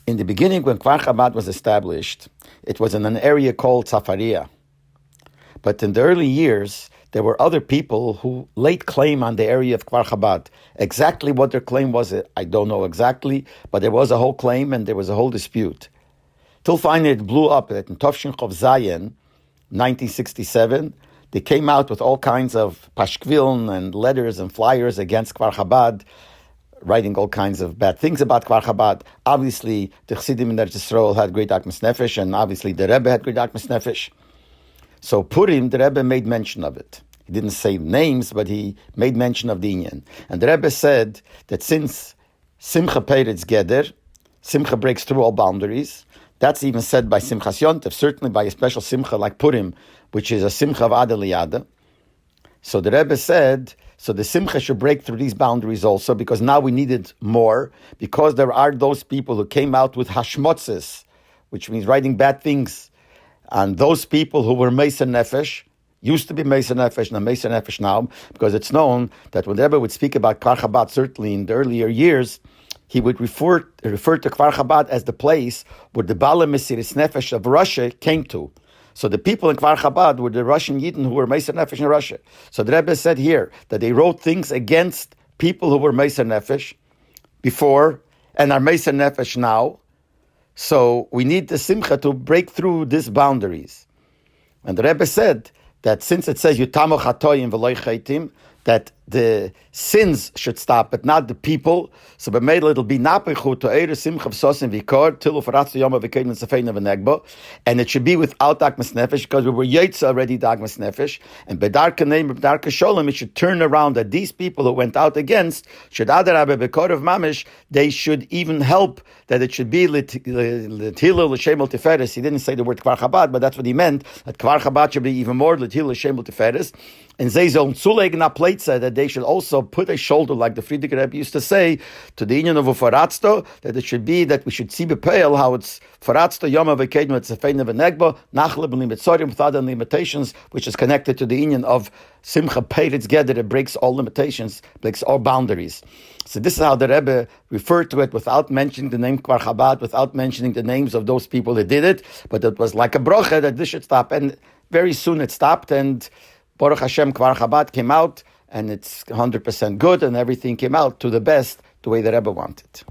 In the beginning, when Kfar Chabad was established, it was in an area called Safaria. But in the early years, there were other people who laid claim on the area of Kfar Chabad. Exactly what their claim was, I don't know exactly, but there was a whole claim and there was a whole dispute. Till finally it blew up that in Tovshin Chov Zayin, 1967, they came out with all kinds of pashkviln and letters and flyers against Kfar Chabad, writing all kinds of bad things about Kfar Chabad. Obviously, the Chassidim in Eretz Yisrael had great Akmas Nefesh, and obviously the Rebbe had great Akmas Nefesh. So Purim, the Rebbe made mention of it. He didn't say names, but he made mention of the Inyan. And the Rebbe said that since Simcha Peretz Geder, Simcha breaks through all boundaries. That's even said by Simchas Yontif, certainly by a special Simcha like Purim, which is a Simcha of Ada Liyada. So the Rebbe said, so the Simcha should break through these boundaries also, because now we need it more, because there are those people who came out with hashmotzes, which means writing bad things, and those people who were Meisa Nefesh, used to be Meisa Nefesh, and Meisa Nefesh now, because it's known that when the Rebbe would speak about Kfar Chabad, certainly in the earlier years, he would refer to Kfar Chabad as the place where the Bala Mesiris Nefesh of Russia came to. So the people in Kfar Chabad were the Russian Yidden who were Meisa Nefesh in Russia. So the Rebbe said here that they wrote things against people who were Meisa Nefesh before and are Meisa Nefesh now. So we need the Simcha to break through these boundaries. And the Rebbe said that since it says Yutamo Chatoyim V'loy Chaitim, that the sins should stop, but not the people. So b'meidl it'll be napechu to eir simcha v'sosim v'kor tilu faratzu yoma v'kein v'safeina v'negbo, and it should be without Akmas Nefesh, because we were yetz already Akmas Nefesh, and b'darka neim b'darka sholem, it should turn around that these people who went out against should adarabe b'kor of mamish, they should even help, that it should be l'tilu l'shemel tiferes. He didn't say the word Kfar Chabad, but that's what he meant, that Kfar Chabad should be even more l'tilu l'shemel tiferes, and they zon zuleg na pleitza, that they should also put a shoulder, like the Friedrich Rebbe used to say, to the union of Ufaratzto, that it should be that we should see bepeil how it's Faratzto, Yoma Vekedma, it's a Fein of a Negba, Nachleb and Limitzorim, without any limitations, which is connected to the union of Simcha Peretz Geder, it breaks all limitations, breaks all boundaries. So this is how the Rebbe referred to it without mentioning the name Kfar Chabad, without mentioning the names of those people that did it, but it was like a brocha that this should stop. And very soon it stopped, and Baruch Hashem, Kfar Chabad came out, and it's 100% good, and everything came out to the best, the way the Rebbe wanted.